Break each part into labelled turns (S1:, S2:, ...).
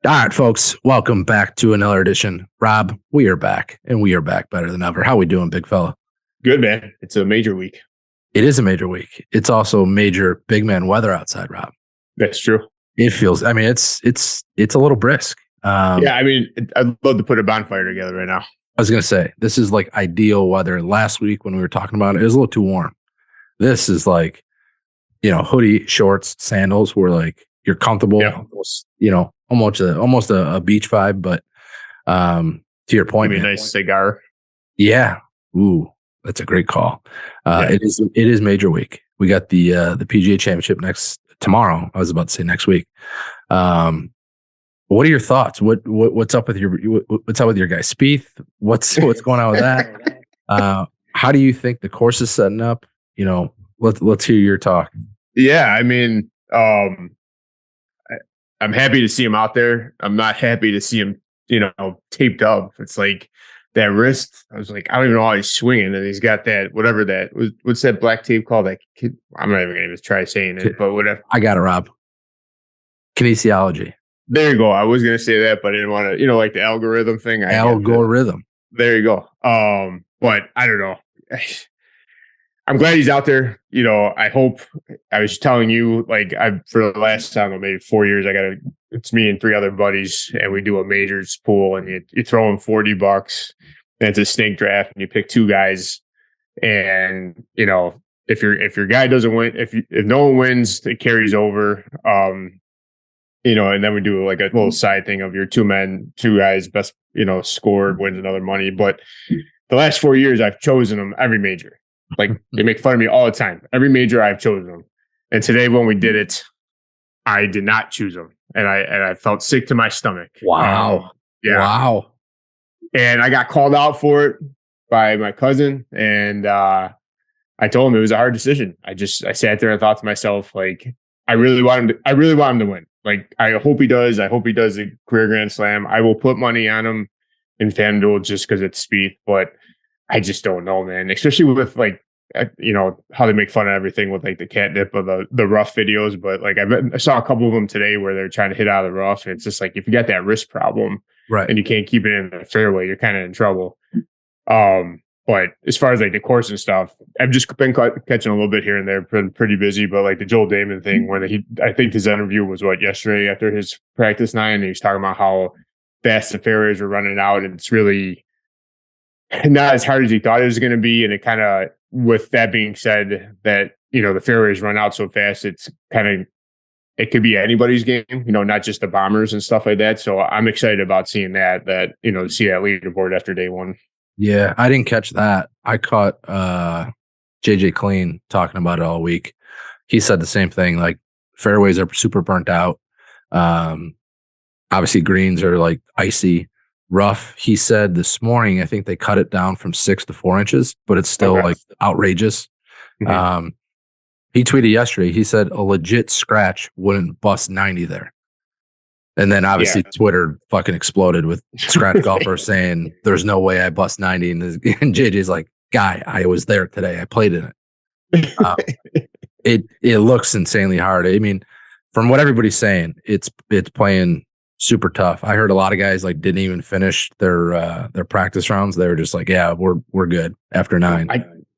S1: All right, folks, welcome back to another edition. Rob, we are back, and we are back better than ever. How we doing, big fella?
S2: Good, man. It's a major week.
S1: It is a major week. It's also major big man weather outside, Rob.
S2: That's true.
S1: It feels. I mean, it's a little brisk.
S2: Yeah, I mean, I'd love to put a bonfire together right now.
S1: I was gonna say this is like ideal weather. Last week when we were talking about it, it was a little too warm. This is like, hoodie, shorts, sandals. Where like you're comfortable.
S2: Yeah.
S1: Almost a beach vibe. But to your point,
S2: Maybe a nice cigar.
S1: Yeah. Ooh, that's a great call.
S2: Yeah.
S1: It is major week. We got the PGA Championship tomorrow. I was about to say next week. What are your thoughts? What's up with your guy Spieth? What's going on with that? How do you think the course is setting up? Let's hear your talk.
S2: Yeah, I mean, I'm happy to see him out there. I'm not happy to see him, taped up. It's like that wrist. I was like, I don't even know how he's swinging, and he's got that whatever that was. What's that black tape called? That kid, I'm not even going to try saying it, but whatever.
S1: I got it, Rob. Kinesiology.
S2: There you go. I was going to say that, but I didn't want to, like the algorithm thing.
S1: Algorithm.
S2: There you go. But I don't know. I'm glad he's out there. I hope. I was telling you, like, for the last time, maybe 4 years, it's me and 3 other buddies, and we do a majors pool, and you throw in $40, and it's a snake draft, and you pick 2 guys, and if your guy doesn't win, if no one wins, it carries over. And then we do like a little side thing of your 2 guys, best, scored wins another money. But the last 4 years, I've chosen them every major. Like, they make fun of me all the time. Every major, I've chosen them. And today, when we did it, I did not choose them, and I felt sick to my stomach.
S1: Wow.
S2: Yeah.
S1: Wow.
S2: And I got called out for it by my cousin, and I told him it was a hard decision. I sat there and thought to myself, like, I really want him to win. Like, I hope he does. I hope he does a career Grand Slam. I will put money on him in FanDuel just because it's Spieth, but I just don't know, man. Especially with like, how they make fun of everything with like the catnip of the rough videos. But like, I saw a couple of them today where they're trying to hit out of the rough. And it's just like, if you got that wrist problem,
S1: right,
S2: and you can't keep it in the fairway, you're kind of in trouble. But as far as like the course and stuff, I've just been catching a little bit here and there, been pretty busy. But like the Joel Damon thing, when I think his interview was yesterday after his practice 9, and he was talking about how fast the fairways were running out, and it's really not as hard as he thought it was going to be. And it kind of, with that being said, that the fairways run out so fast, it could be anybody's game, not just the bombers and stuff like that. So I'm excited about seeing that see that leaderboard after day 1.
S1: Yeah, I didn't catch that. I caught JJ Clean talking about it all week. He said the same thing. Like, fairways are super burnt out. Obviously, greens are like icy, rough. He said this morning, I think they cut it down from 6 to 4 inches, but it's still like outrageous. Mm-hmm. He tweeted yesterday. He said a legit scratch wouldn't bust 90 there. And then obviously Twitter fucking exploded with scratch golfers saying there's no way I bust 90. And JJ's like, guy, I was there today. I played in it. It looks insanely hard. I mean, from what everybody's saying, it's playing super tough. I heard a lot of guys like didn't even finish their practice rounds. They were just like, yeah, we're good after 9.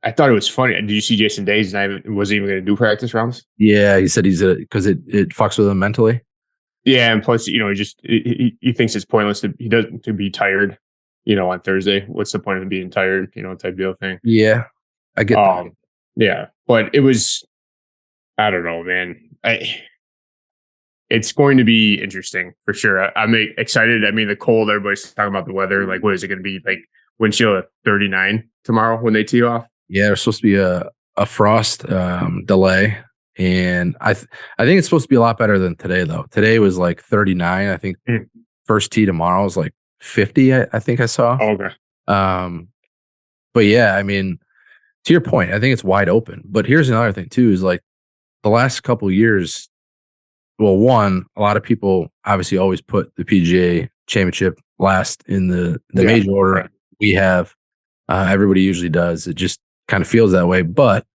S2: I thought it was funny. Did you see Jason Day's wasn't even going to do practice rounds?
S1: Yeah, he said because it fucks with him mentally.
S2: Yeah, and plus, he thinks it's pointless to be tired, on Thursday. What's the point of being tired, type deal thing.
S1: Yeah, I get that.
S2: Yeah, but it was, I don't know, man. It's going to be interesting for sure. I'm excited. I mean, the cold, everybody's talking about the weather. Like, what is it going to be? Like, wind chill at 39 tomorrow when they tee off?
S1: Yeah, there's supposed to be a frost delay. And I think it's supposed to be a lot better than today, though. Today was like 39. I think first tee tomorrow is like 50. I think I saw.
S2: Oh, okay.
S1: But yeah, I mean, to your point, I think it's wide open. But here's another thing too: is like the last couple of years. Well, one, a lot of people obviously always put the PGA Championship last in the major order. Right. We have everybody usually does. It just kind of feels that way, but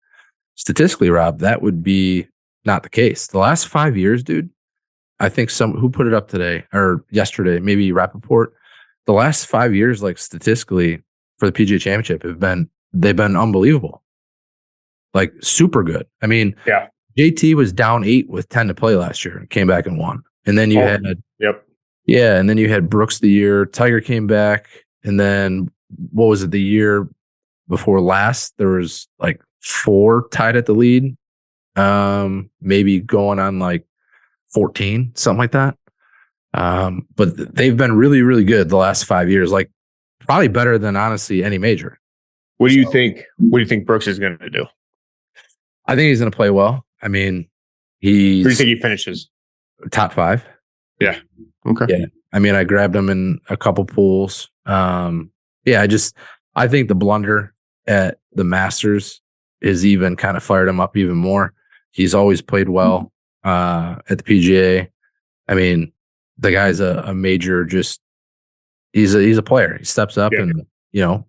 S1: statistically, Rob, that would be not the case. The last 5 years, dude, I think who put it up today or yesterday, maybe Rappaport. The last 5 years, like statistically for the PGA Championship, they've been unbelievable, like super good. I mean,
S2: yeah,
S1: JT was down 8 with 10 to play last year and came back and won. And then you had and then you had Brooks the year. Tiger came back, and then what was it, the year before last? There was like 4 tied at the lead, maybe going on like 14, something like that. But they've been really, really good the last 5 years, like probably better than honestly any major.
S2: What do you think? What do you think Brooks is going to do?
S1: I think he's going to play well. I mean,
S2: Where do you think he finishes?
S1: Top 5.
S2: Yeah. Okay.
S1: Yeah. I mean, I grabbed him in a couple pools. I think the blunder at the Masters is even kind of fired him up even more. He's always played well at the PGA. I mean, the guy's a major, just he's a player. He steps up and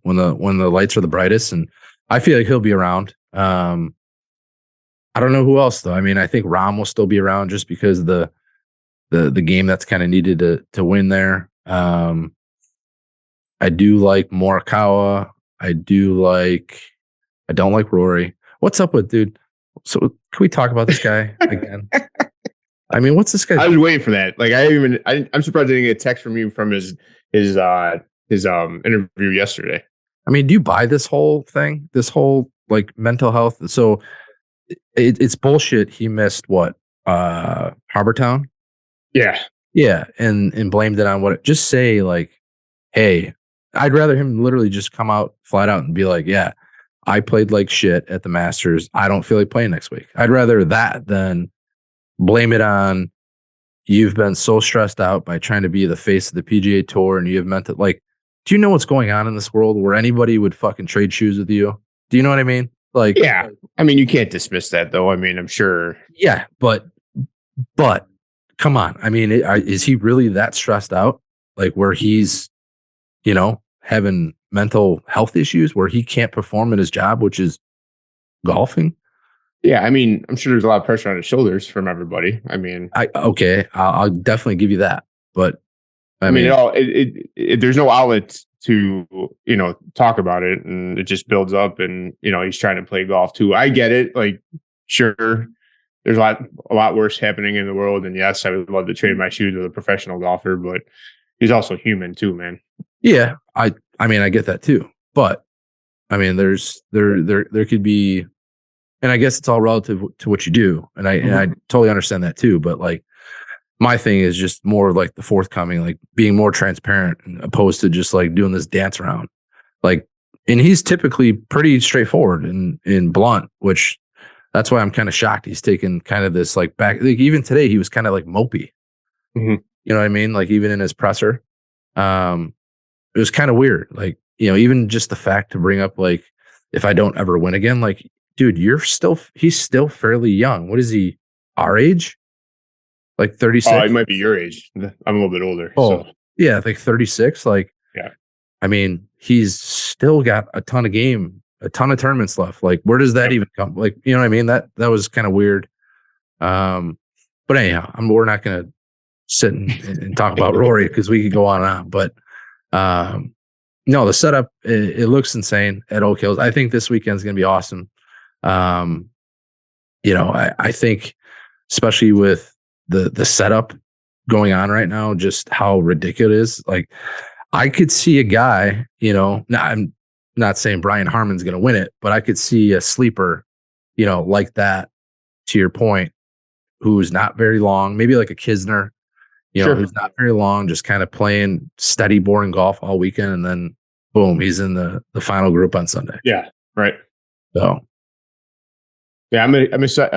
S1: when the lights are the brightest, and I feel like he'll be around. I don't know who else though. I mean, I think Rahm will still be around just because the game that's kind of needed to win there. I do like Morikawa. I don't like Rory. What's up with dude? So can we talk about this guy again? I mean, what's this guy?
S2: I was waiting for that. Like, I'm surprised I didn't get a text from you from his interview yesterday.
S1: I mean, do you buy this whole thing? This whole like mental health? So it's bullshit. He missed what? Harbortown?
S2: Yeah.
S1: Yeah. And blamed it on what? Just say like, hey, I'd rather him literally just come out flat out and be like, yeah, I played like shit at the Masters. I don't feel like playing next week. I'd rather that than blame it on you've been so stressed out by trying to be the face of the PGA Tour and you have meant it. Like, do you know what's going on in this world where anybody would fucking trade shoes with you? Do you know what I mean? Like,
S2: yeah. I mean, you can't dismiss that though. I mean, I'm sure.
S1: Yeah, but come on. I mean, is he really that stressed out? Like where he's, having mental health issues where he can't perform in his job, which is golfing?
S2: Yeah, I mean, I'm sure there's a lot of pressure on his shoulders from everybody. I mean,
S1: I'll definitely give you that, but
S2: I mean, there's no outlet to talk about it, and it just builds up. And he's trying to play golf too. I get it. Like, sure, there's a lot worse happening in the world, and yes, I would love to trade my shoes with a professional golfer, but he's also human too, man.
S1: Yeah, I mean, I get that too, but I mean, there could be. And I guess it's all relative to what you do. And I totally understand that too. But like my thing is just more like the forthcoming, like being more transparent opposed to just like doing this dance around. Like, and he's typically pretty straightforward and blunt, which that's why I'm kind of shocked. He's taken kind of this like back, like even today, he was kind of like mopey.
S2: Mm-hmm.
S1: You know what I mean? Like even in his presser, it was kind of weird. Like, even just the fact to bring up, like, if I don't ever win again, like, dude, he's still fairly young. What is he, our age? Like 36?
S2: Oh, he might be your age. I'm a little bit older.
S1: Oh, so. Yeah, like 36. Like,
S2: yeah.
S1: I mean, he's still got a ton of tournaments left. Like, where does that even come? Like, you know what I mean? That was kind of weird. But anyhow, we're not going to sit and talk about Rory because we could go on and on. But no, the setup, it looks insane at Oak Hills. I think this weekend's going to be awesome. I think especially with the setup going on right now, just how ridiculous. Like I could see a guy, I'm not saying Brian Harman's going to win it, but I could see a sleeper, like that, to your point, who's not very long, maybe like a Kisner,
S2: sure.
S1: Who's not very long, just kind of playing steady, boring golf all weekend. And then boom, he's in the final group on Sunday.
S2: Yeah. Right.
S1: So.
S2: Yeah, I'm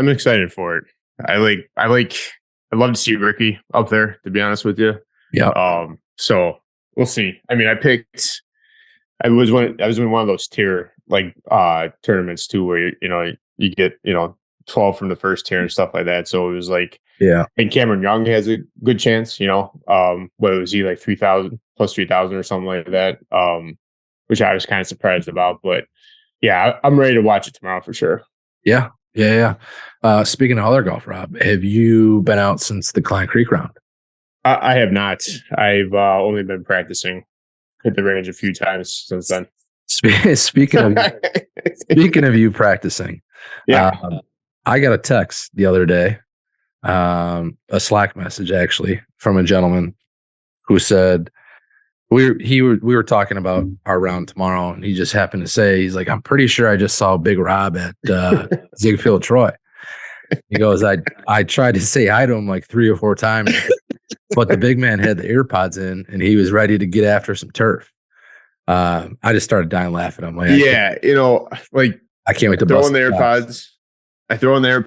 S2: excited for it. I love to see Ricky up there, to be honest with you.
S1: Yeah.
S2: So we'll see. I mean, I was in one of those tier tournaments too, where you get 12 from the first tier and stuff like that. So it was like,
S1: yeah.
S2: And Cameron Young has a good chance. What was he, like 3,000 plus 3,000 or something like that? Which I was kind of surprised about, but yeah, I'm ready to watch it tomorrow for sure.
S1: Yeah. Yeah. Speaking of other golf, Rob, have you been out since the Klein Creek round?
S2: I have not. I've only been practicing. Hit the range a few times since then.
S1: Speaking of you practicing, I got a text the other day, a Slack message actually from a gentleman who said we were talking about our round tomorrow, and he just happened to say, he's like, I'm pretty sure I just saw Big Rob at Ziegfeld Troy. He goes, I tried to say hi to him like 3 or 4 times, but the big man had the earpods in and he was ready to get after some turf. I just started dying laughing. I'm like,
S2: yeah,
S1: I can't wait to
S2: throw in the AirPods. I throw in the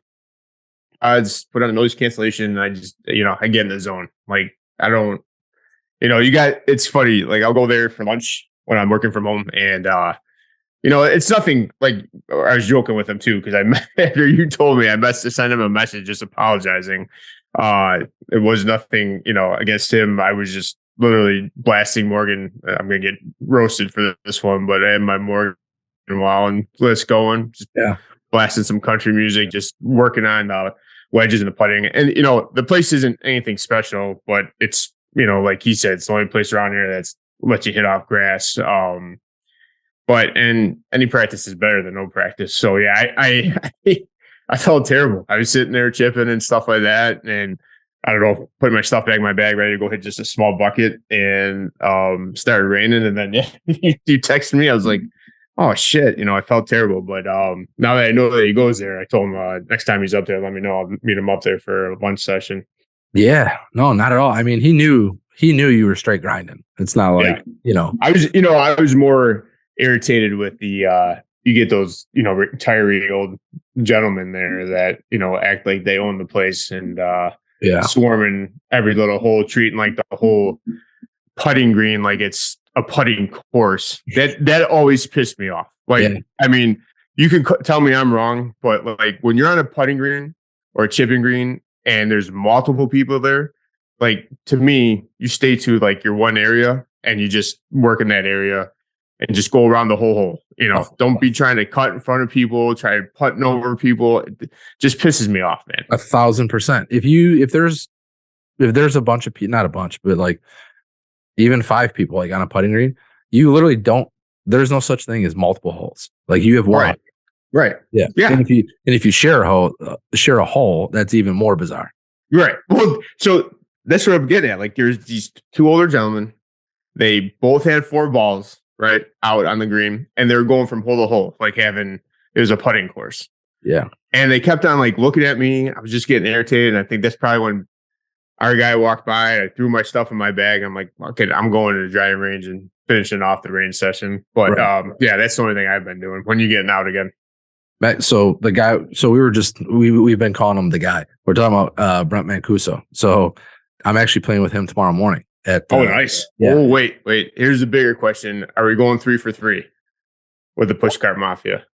S2: AirPods, put on a noise cancellation, and I just, I get in the zone. Like, I don't, it's funny. Like, I'll go there for lunch when I'm working from home, and it's nothing. Like, I was joking with him too, because after you told me, I must send him a message just apologizing. It was nothing, against him. I was just literally blasting Morgan. I'm gonna get roasted for this one, but I had my Morgan Wallen list going, just blasting some country music, just working on wedges and the putting. And the place isn't anything special, but it's like he said, it's the only place around here that's lets you hit off grass. But any practice is better than no practice. So yeah, I felt terrible. I was sitting there chipping and stuff like that, and I don't know, putting my stuff back in my bag, ready to go hit just a small bucket, and started raining. And then you texted me. I was like, oh shit, I felt terrible. But now that I know that he goes there, I told him next time he's up there, let me know. I'll meet him up there for a lunch session.
S1: Yeah, no, not at all. I mean, he knew you were straight grinding. It's not like
S2: I was more irritated with the you get those retiree old gentlemen there that act like they own the place and swarming every little hole, treating like the whole putting green like it's a putting course. That always pissed me off. Like, I mean, you can tell me I'm wrong, but like when you're on a putting green or a chipping green and there's multiple people there, like to me, you stay to like your one area and you just work in that area and just go around the whole hole. Don't be trying to cut in front of people, try putting over people. It just pisses me off, man.
S1: 1,000%. If there's a bunch of people, not a bunch, but like even 5 people like on a putting green, you literally there's no such thing as multiple holes. Like you have one.
S2: Right.
S1: Yeah. And if you share a hole, that's even more bizarre.
S2: Right. Well, so that's what I'm getting at. Like there's these 2 older gentlemen. They both had 4 balls right out on the green, and they were going from hole to hole, like it was a putting course.
S1: Yeah.
S2: And they kept on like looking at me. I was just getting irritated. And I think that's probably when our guy walked by. I threw my stuff in my bag. I'm like, okay, I'm going to the driving range and finishing off the range session. But that's the only thing I've been doing. When you getting out again?
S1: So the guy, we've been calling him the guy. We're talking about Brent Mancuso. So I'm actually playing with him tomorrow morning.
S2: Nice. Yeah. Oh, wait. Here's the bigger question. Are we going 3 for 3 with the Pushcart Mafia?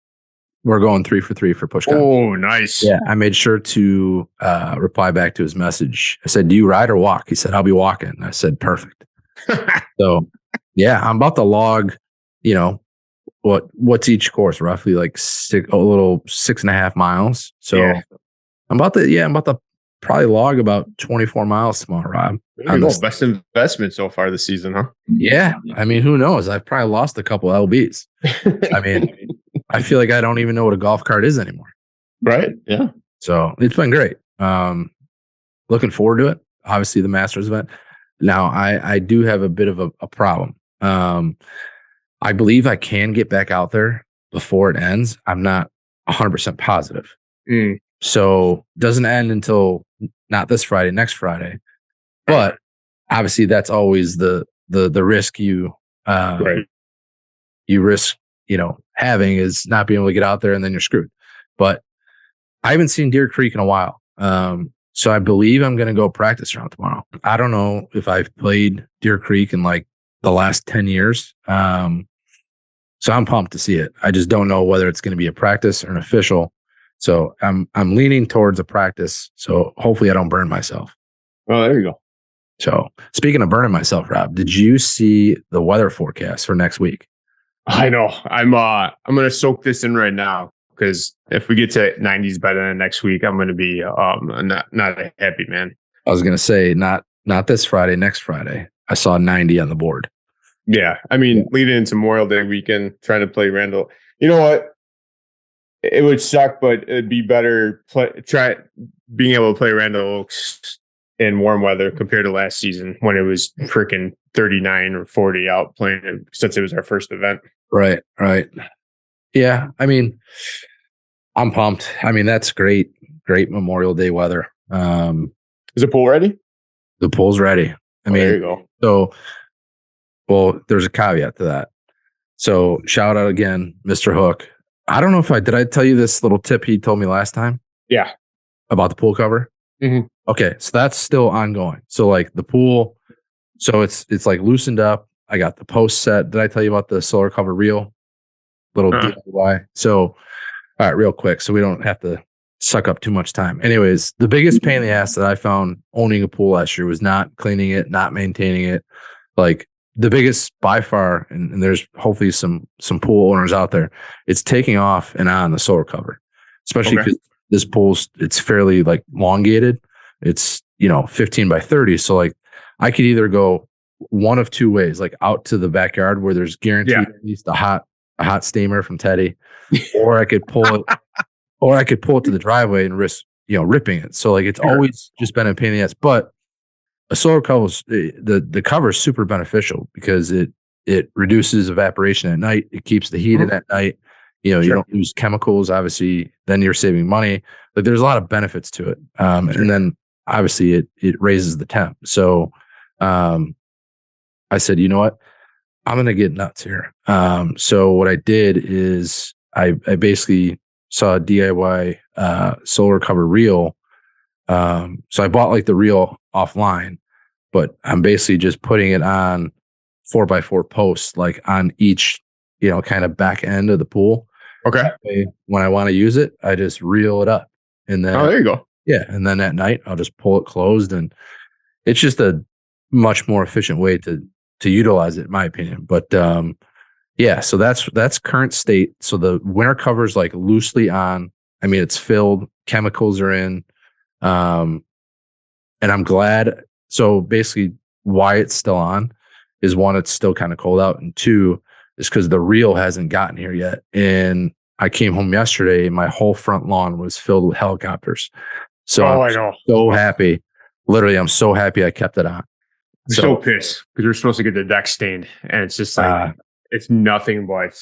S1: We're going 3 for 3 for Pushcart.
S2: Oh, nice.
S1: Yeah. I made sure to reply back to his message. I said, do you ride or walk? He said, I'll be walking. I said, perfect. So yeah, I'm about to log, what's each course? Roughly like 6.5 miles. So yeah. I'm about to probably log about 24 miles tomorrow, Rob.
S2: Best investment so far this season, huh?
S1: Yeah. I mean, who knows? I've probably lost a couple LBs. I mean, I feel like I don't even know what a golf cart is anymore.
S2: Right. Yeah.
S1: So it's been great. Looking forward to it. Obviously the Masters event. Now I do have a bit of a problem. I believe I can get back out there before it ends. I'm not 100% positive. So doesn't end until not this Friday, next Friday. But obviously that's always the risk you risk, having is not being able to get out there and then you're screwed. But I haven't seen Deer Creek in a while. So I believe I'm going to go practice round tomorrow. I don't know if I've played Deer Creek in like the last 10 years. So I'm pumped to see it. I just don't know whether it's going to be a practice or an official. So I'm leaning towards a practice. So hopefully I don't burn myself.
S2: Oh, there you go.
S1: So speaking of burning myself, Rob, did you see the weather forecast for next week?
S2: I know. I'm going to soak this in right now because if we get to 90s by the end of next week, I'm going to be not a happy man.
S1: I was going to say not this Friday, next Friday. I saw 90 on the board.
S2: Yeah, I mean, leading into Memorial Day weekend, trying to play Randall. You know what? It would suck, but it'd be better try being able to play Randall Oaks in warm weather compared to last season when it was freaking 39 or 40 out playing it, since it was our first event.
S1: Right. Yeah, I mean, I'm pumped. I mean, that's great Memorial Day weather.
S2: Is the pool ready?
S1: The pool's ready. I mean,
S2: there you go.
S1: So, well, there's a caveat to that. So, shout out again, Mr. Hook. I don't know if did I tell you this little tip he told me last time?
S2: Yeah.
S1: About the pool cover?
S2: Mm-hmm.
S1: Okay, so that's still ongoing. So like the pool, so it's like loosened up. I got the post set. Did I tell you about the solar cover reel? Little DIY. So, all right, real quick, so we don't have to suck up too much time. Anyways, the biggest pain in the ass that I found owning a pool last year was not cleaning it, not maintaining it. Like the biggest by far, and there's hopefully some pool owners out there, it's taking off and on the solar cover, especially because this pool's, it's fairly like elongated. It's, 15 by 30. So like I could either go one of two ways, like out to the backyard where there's guaranteed at least a hot steamer from Teddy, or I could pull it, to the driveway and risk, ripping it. So like it's always just been a pain in the ass. But a solar cover, the cover is super beneficial because it reduces evaporation at night. It keeps the heat in at night. You don't lose chemicals. Obviously, then you're saving money. But there's a lot of benefits to it. And then obviously it raises the temp. So I said, you know what? I'm going to get nuts here. So what I did is I basically saw a DIY solar cover reel. So I bought like the reel offline, but I'm basically just putting it on 4x4 posts, like on each, kind of back end of the pool.
S2: Okay.
S1: When I want to use it, I just reel it up, and then
S2: there you go.
S1: Yeah, and then at night I'll just pull it closed, and it's just a much more efficient way to utilize it, in my opinion. But yeah, so that's current state. So the winter cover is like loosely on. I mean, it's filled, chemicals are in, and I'm glad. So basically, why it's still on is one, it's still kind of cold out, and two, is because the reel hasn't gotten here yet. And I came home yesterday, and my whole front lawn was filled with helicopters. So
S2: I know.
S1: So happy. Literally, I'm so happy I kept it on.
S2: I'm so pissed because we're supposed to get the deck stained, and it's just like it's nothing but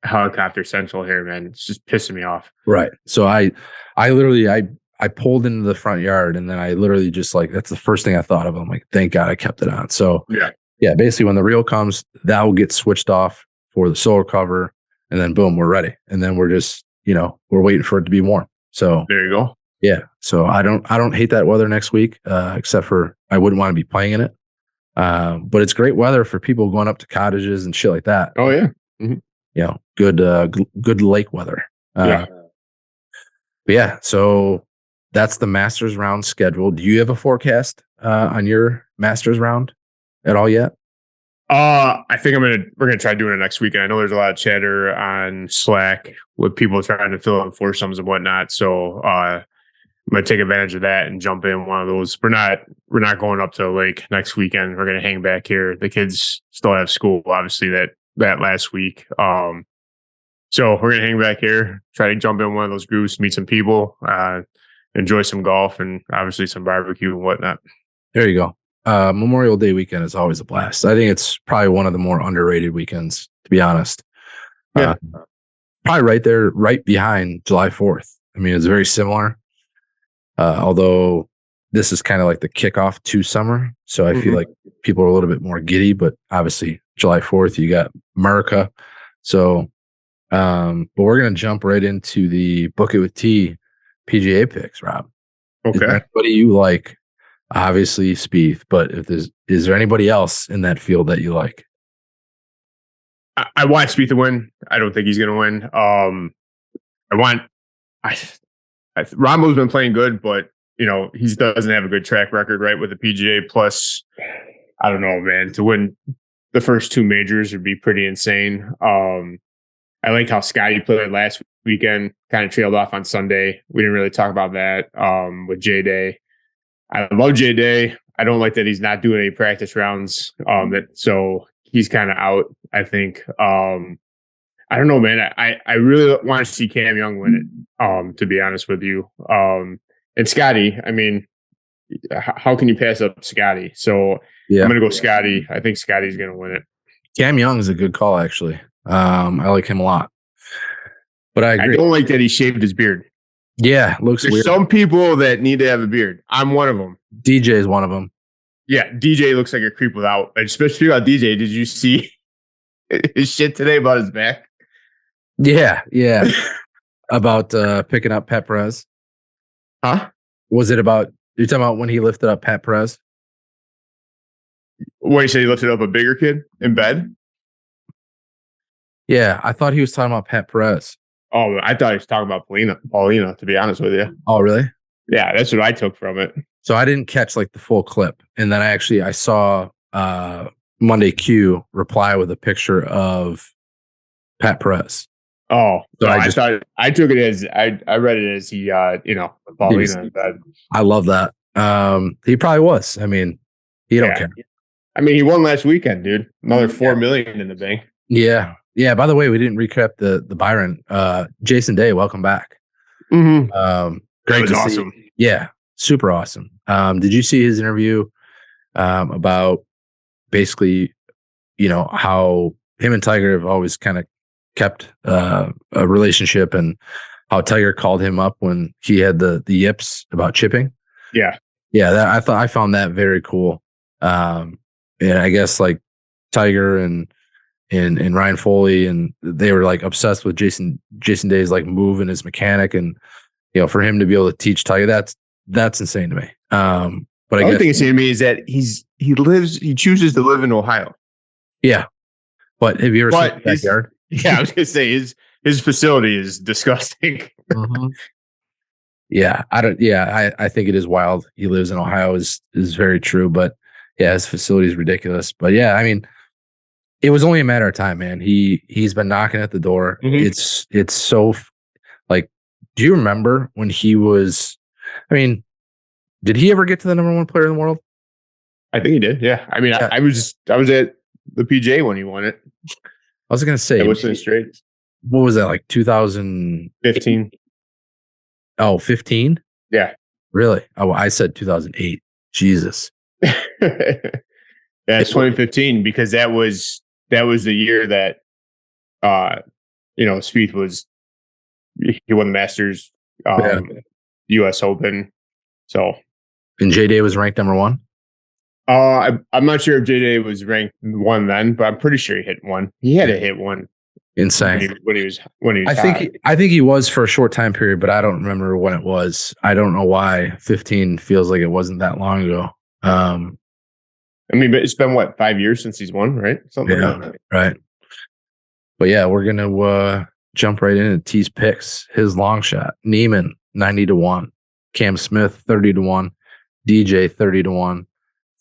S2: helicopter central here, man. It's just pissing me off.
S1: Right. So I literally I pulled into the front yard, and then I literally just like, that's the first thing I thought of. I'm like, thank God I kept it on. So yeah, basically when the reel comes, that will get switched off for the solar cover, and then boom, we're ready. And then we're just, we're waiting for it to be warm. So
S2: there you go.
S1: Yeah. So I don't hate that weather next week, except for I wouldn't want to be playing in it. But it's great weather for people going up to cottages and shit like that.
S2: Oh yeah. Mm-hmm.
S1: Good lake weather. But yeah. So that's the Masters round schedule. Do you have a forecast on your Masters round at all yet?
S2: I think we're gonna try doing it next weekend. I know there's a lot of chatter on Slack with people trying to fill in foursomes and whatnot. So I'm gonna take advantage of that and jump in one of those. We're not going up to the lake next weekend. We're gonna hang back here. The kids still have school, obviously that last week. So we're gonna hang back here, try to jump in one of those groups, meet some people, enjoy some golf, and obviously some barbecue and whatnot.
S1: There you go. Memorial Day weekend is always a blast. I think it's probably one of the more underrated weekends, to be honest.
S2: Yeah.
S1: Probably right there, right behind July 4th. I mean, it's very similar. Although this is kind of like the kickoff to summer. So I feel like people are a little bit more giddy, but obviously July 4th, you got America. So, but we're going to jump right into the Book It with T PGA picks, Rob.
S2: Okay.
S1: Is there anybody you like? Obviously Spieth, but is there anybody else in that field that you like?
S2: I want Spieth to win. I don't think he's going to win. Rahmo's been playing good, but he doesn't have a good track record, right, with the PGA. Plus, I don't know, man. To win the first two majors would be pretty insane. I like how Scotty played last weekend, kind of trailed off on Sunday. We didn't really talk about that with J Day. I love J Day. I don't like that he's not doing any practice rounds. So he's kind of out, I think. I don't know, man. I really want to see Cam Young win it, to be honest with you. And Scotty, I mean, how can you pass up Scotty? So I'm going to go Scotty. I think Scotty's going to win it.
S1: Cam Young is a good call, actually. I like him a lot. But I agree.
S2: I don't like that he shaved his beard.
S1: Yeah, looks
S2: There's
S1: weird.
S2: some people that need to have a beard. I'm one of them.
S1: DJ is one of them.
S2: Yeah, DJ looks like a creep without. Especially about DJ. Did you see his shit today about his back?
S1: Yeah. About picking up Pat Perez.
S2: Huh?
S1: Was it about, you're talking about when he lifted up Pat Perez?
S2: What, you said he lifted up a bigger kid in bed?
S1: Yeah, I thought he was talking about Pat Perez.
S2: Oh, I thought he was talking about Paulina, to be honest with you.
S1: Oh, really?
S2: Yeah, that's what I took from it.
S1: So I didn't catch like the full clip. And then I saw Monday Q reply with a picture of Pat Perez.
S2: Oh, so I took it as I read it as he Paulina in bed.
S1: I love that. He probably was. I mean, he don't care.
S2: I mean, he won last weekend, dude. Another $4 million in the bank.
S1: Yeah. Yeah. By the way, we didn't recap the Byron. Jason Day, welcome back.
S2: Mm-hmm.
S1: Great to
S2: awesome.
S1: See. Yeah, super awesome. Did you see his interview about basically, how him and Tiger have always kind of kept a relationship, and how Tiger called him up when he had the yips about chipping?
S2: Yeah.
S1: I found that very cool. And I guess like Tiger and Ryan Foley, and they were like obsessed with Jason Day's like move and his mechanic, and for him to be able to teach Tiger, that's insane to me. But I guess the
S2: thing insane to me is that he chooses to live in Ohio.
S1: Yeah, but have you ever seen his backyard?
S2: Yeah, I was gonna say his facility is disgusting.
S1: Mm-hmm. Yeah, I think it is wild. He lives in Ohio is very true, but yeah, his facility is ridiculous. But yeah, I mean, it was only a matter of time, man. He's been knocking at the door. Mm-hmm. It's so like, do you remember when he was? I mean, did he ever get to the number one player in the world?
S2: I think he did. Yeah. I mean, yeah. I was at the PGA when he won it.
S1: I was gonna say,
S2: straight.
S1: What was that, like 2015? Oh, 15?
S2: Yeah.
S1: Really? Oh, I said 2008. Jesus.
S2: Yeah, it's 2015 because that was the year that Spieth he won the Masters, US Open. So,
S1: and J Day was ranked number one.
S2: I'm not sure if J Day was ranked one then, but I'm pretty sure he hit one. He had to hit one.
S1: Insane.
S2: When he was
S1: I think he was for a short time period, but I don't remember when it was. I don't know why 15 feels like it wasn't that long ago.
S2: I mean, but it's been what, 5 years since he's won, right? Something like that.
S1: Right. But yeah, we're gonna jump right in and tease picks. His long shot: Neiman 90-1, Cam Smith 30-1, DJ 30-1,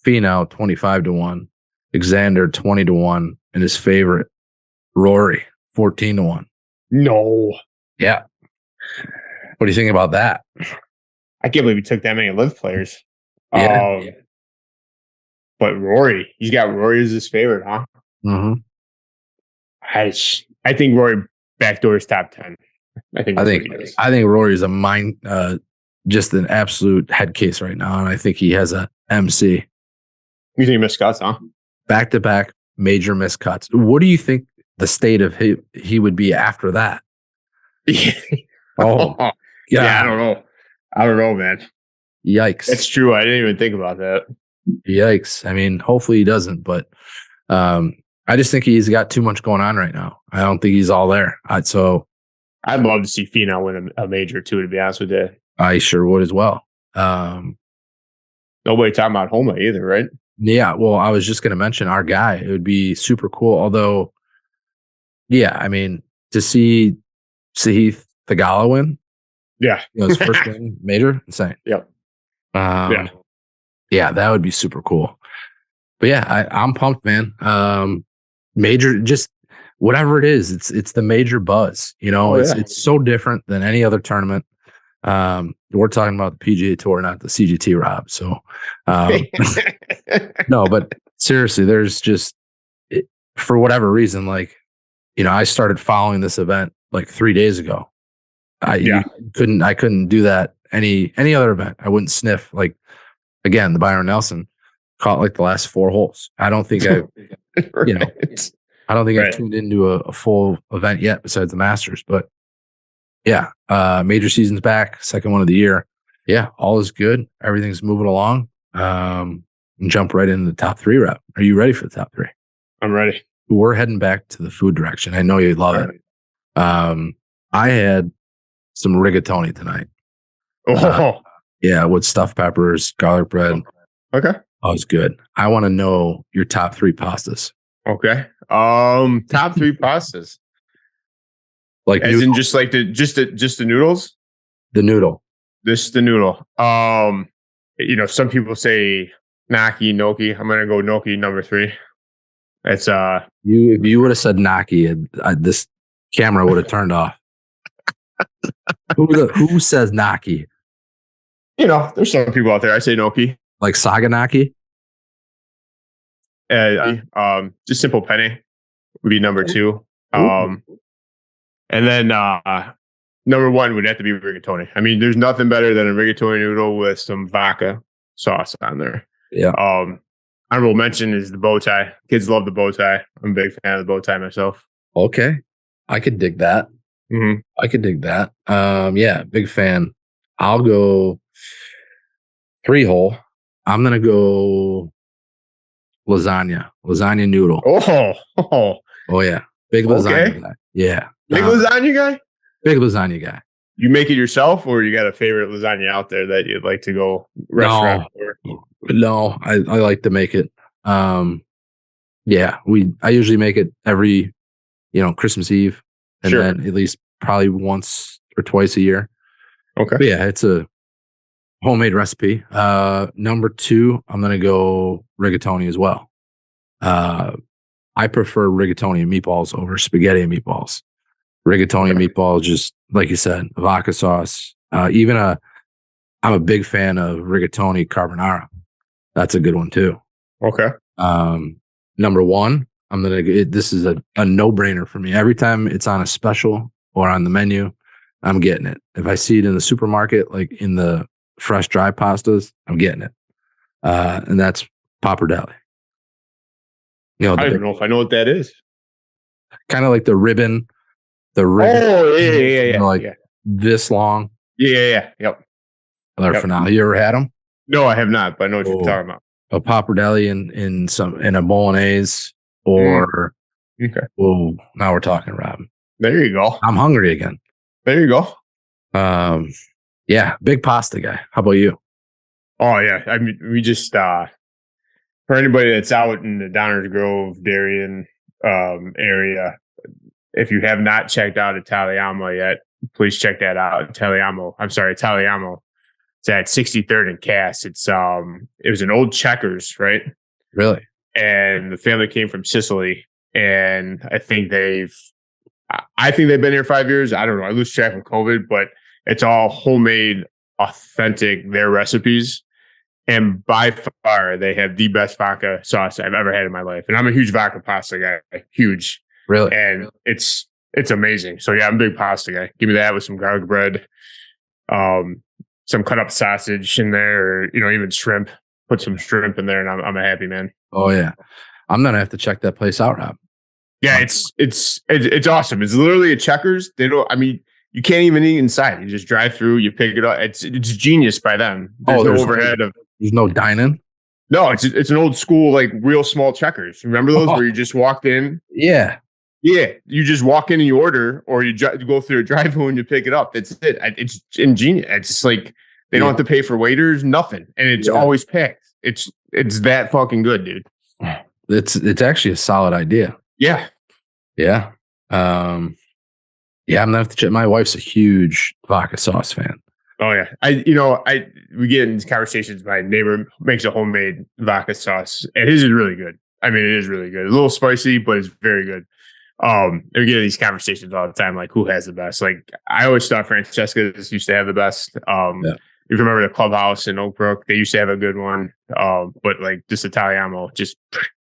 S1: Finau 25-1, Xander 20-1, and his favorite Rory 14-1.
S2: No.
S1: Yeah. What do you think about that?
S2: I can't believe he took that many live players.
S1: Yeah.
S2: But Rory, he's got Rory as his favorite, huh?
S1: Mm-hmm.
S2: I think Rory backdoors top 10. I
S1: think Rory's just an absolute head case right now, and I think he has a MC.
S2: You think he missed cuts, huh?
S1: Back-to-back major missed cuts. What do you think the state of he would be after that?
S2: Yeah, I don't know, man.
S1: Yikes.
S2: It's true. I didn't even think about that.
S1: Yikes. I mean, hopefully he doesn't, but I just think he's got too much going on right now. I don't think he's all there. I'd
S2: love to see Finau win a major too, to be honest with you.
S1: I sure would as well.
S2: Nobody talking about Homa either, right?
S1: Yeah, well, I was just going to mention our guy. It would be super cool. Although, yeah, I mean, to see Sahith Theegala win, his first win major, insane.
S2: Yep.
S1: Yeah, that would be super cool. But yeah, I'm pumped, man. Major, just whatever it is, it's the major buzz. It's so different than any other tournament. We're talking about the PGA Tour, not the CGT, Rob. So, no, but seriously, there's just for whatever reason, like, I started following this event like 3 days ago. I couldn't do that any other event. I wouldn't sniff, like, again, the Byron Nelson caught like the last 4 holes. I don't think I've tuned into a full event yet besides the Masters, but yeah, major season's back, second one of the year. Yeah, all is good. Everything's moving along. And jump right into the top 3 rep. Are you ready for the top 3?
S2: I'm ready.
S1: We're heading back to the food direction. I know you love it. I had some rigatoni tonight. Yeah, with stuffed peppers, garlic bread.
S2: Okay.
S1: Oh, it's good. I want to know your top 3 pastas.
S2: Okay. Top 3 pastas.
S1: Like
S2: as in just like the noodles?
S1: The noodle.
S2: This is the noodle. Some people say gnocchi. I'm gonna go gnocchi number 3. It's if
S1: you would have said gnocchi, this camera would have turned off. Who says gnocchi?
S2: There's some people out there. I say gnocchi.
S1: Like saganaki?
S2: Just simple penne would be number 2. And then number 1 would have to be rigatoni. I mean, there's nothing better than a rigatoni noodle with some vodka sauce on there.
S1: Yeah.
S2: Honorable mention is the bow tie. Kids love the bow tie. I'm a big fan of the bow tie myself.
S1: Okay. I could dig that.
S2: Mm-hmm.
S1: I could dig that. Yeah, big fan. I'll go 3-hole. I'm going to go lasagna noodle. Oh yeah. Big lasagna guy. Yeah.
S2: Big lasagna guy?
S1: Big lasagna guy.
S2: You make it yourself, or you got a favorite lasagna out there that you'd like to go restaurant for?
S1: No, I like to make it. Yeah, I usually make it every, Christmas Eve, and then at least probably once or twice a year.
S2: Okay.
S1: But yeah, it's a homemade recipe. Number 2, I'm gonna go rigatoni as well. I prefer rigatoni and meatballs over spaghetti and meatballs. Rigatoni and meatballs, just like you said, vodka sauce. I'm a big fan of rigatoni carbonara. That's a good one too.
S2: Okay.
S1: Number 1, this is a no-brainer for me. Every time it's on a special or on the menu, I'm getting it. If I see it in the supermarket, like in the fresh dry pastas, I'm getting it. And that's Pappardelle.
S2: I don't even know if I know what that is.
S1: Kind of like the ribbon.
S2: Oh, yeah.
S1: This long.
S2: Yeah. Yep.
S1: For now. You ever had them?
S2: No, I have not, but I know what you're talking about.
S1: A Pappardelle in a bolognese or now we're talking, Rob.
S2: There you go.
S1: I'm hungry again.
S2: There you go.
S1: Yeah, big pasta guy. How about you?
S2: Oh yeah. I mean, we just for anybody that's out in the Downers Grove, Darien area, if you have not checked out Italiamo yet, please check that out. Italiamo. It's at 63rd and Cass. It was an old Checkers, right?
S1: Really?
S2: And the family came from Sicily, and I think they've been here 5 years. I don't know. I lose track of COVID, but it's all homemade, authentic, their recipes. And by far, they have the best vodka sauce I've ever had in my life. And I'm a huge vodka pasta guy. Huge.
S1: Really?
S2: And it's amazing. So yeah, I'm a big pasta guy. Give me that with some garlic bread, some cut up sausage in there, or, even shrimp. Put some shrimp in there, and I'm a happy man.
S1: Oh yeah. I'm going to have to check that place out, Rob.
S2: Yeah, it's awesome. It's literally a Checkers. You can't even eat inside. You just drive through, you pick it up. It's genius by them. There's no overhead
S1: there's no dining.
S2: No, it's an old school, like real small Checkers. Remember those where you just walked in?
S1: Yeah.
S2: Yeah. You just walk in and you order, or you go through a drive-through and you pick it up. That's it. It's ingenious. It's like they don't have to pay for waiters, nothing. And it's always packed. It's that fucking good, dude.
S1: It's actually a solid idea.
S2: Yeah.
S1: Yeah. I'm gonna have to check. My wife's a huge vodka sauce fan.
S2: Oh yeah. We get in these conversations. My neighbor makes a homemade vodka sauce, and his is really good. I mean, it is really good. A little spicy, but it's very good. We get these conversations all the time, like who has the best. Like I always thought Francesca's used to have the best.
S1: Yeah.
S2: If you remember the clubhouse in Oak Brook, they used to have a good one. But like this Italiano just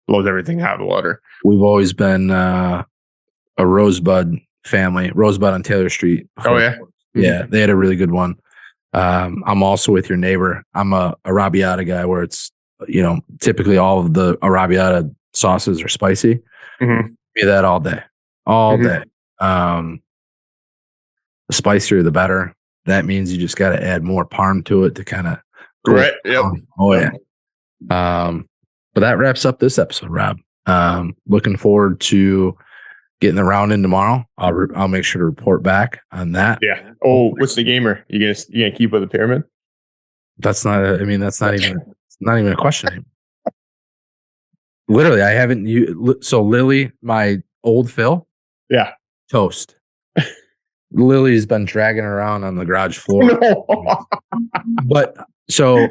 S2: blows everything out of the water.
S1: We've always been a Rosebud family, Rosebud on Taylor Street.
S2: Oh yeah.
S1: Yeah, they had a really good one. I'm also with your neighbor. I'm a arrabbiata guy where it's, typically all of the arrabbiata sauces are spicy.
S2: Mm-hmm.
S1: Be that all day. The spicier, the better. That means you just got to add more parm to it to kind of.
S2: Right. Yep.
S1: Oh, yeah. But that wraps up this episode, Rob. Looking forward to getting the round in tomorrow. I'll make sure to report back on that.
S2: Yeah. Oh, what's the gamer? You gonna keep with the pyramid?
S1: That's not even a question anymore. Literally, I haven't. So Lily, my old Phil.
S2: Yeah.
S1: Toast. Lily's been dragging around on the garage floor.
S2: No.
S1: But so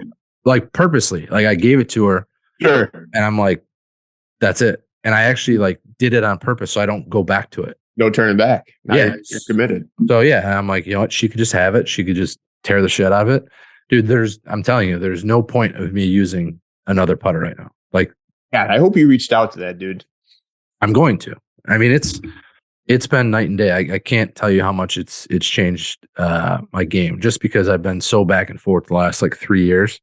S1: like purposely, like I gave it to her.
S2: Sure.
S1: And I'm like, that's it. And I actually like did it on purpose so I don't go back to it.
S2: No turning back.
S1: Yeah.
S2: You're committed.
S1: So yeah, and I'm like, you know what? She could just have it. She could just tear the shit out of it. Dude, I'm telling you, there's no point of me using another putter right now. Like,
S2: God, I hope you reached out to that dude.
S1: I'm going to. I mean, it's been night and day. I can't tell you how much it's changed my game just because I've been so back and forth the last like 3 years.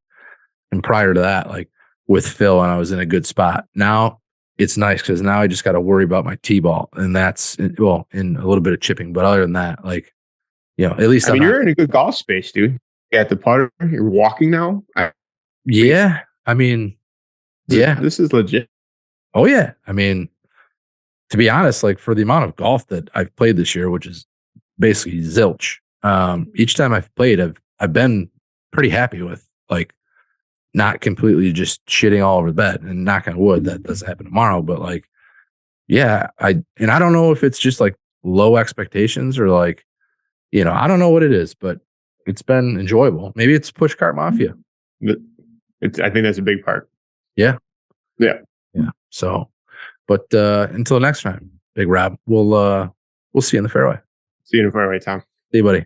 S1: And prior to that, like with Phil, and I was in a good spot. Now it's nice because now I just got to worry about my T-ball, and that's in a little bit of chipping. But other than that, like, at least
S2: you're in a good golf space, dude. At the putter, you're walking now.
S1: Yeah, I mean, yeah,
S2: this is legit.
S1: Oh yeah, I mean, to be honest, like for the amount of golf that I've played this year, which is basically zilch. Each time I've played, I've been pretty happy with like not completely just shitting all over the bed. And knock on wood, that doesn't happen tomorrow. But like, yeah, I don't know if it's just like low expectations or like, I don't know what it is, but it's been enjoyable. Maybe it's push cart mafia.
S2: I think that's a big part.
S1: Yeah.
S2: Yeah.
S1: Yeah. So, but until next time, Big Rob, we'll see you in the fairway.
S2: See you in the fairway, Tom.
S1: See you, buddy.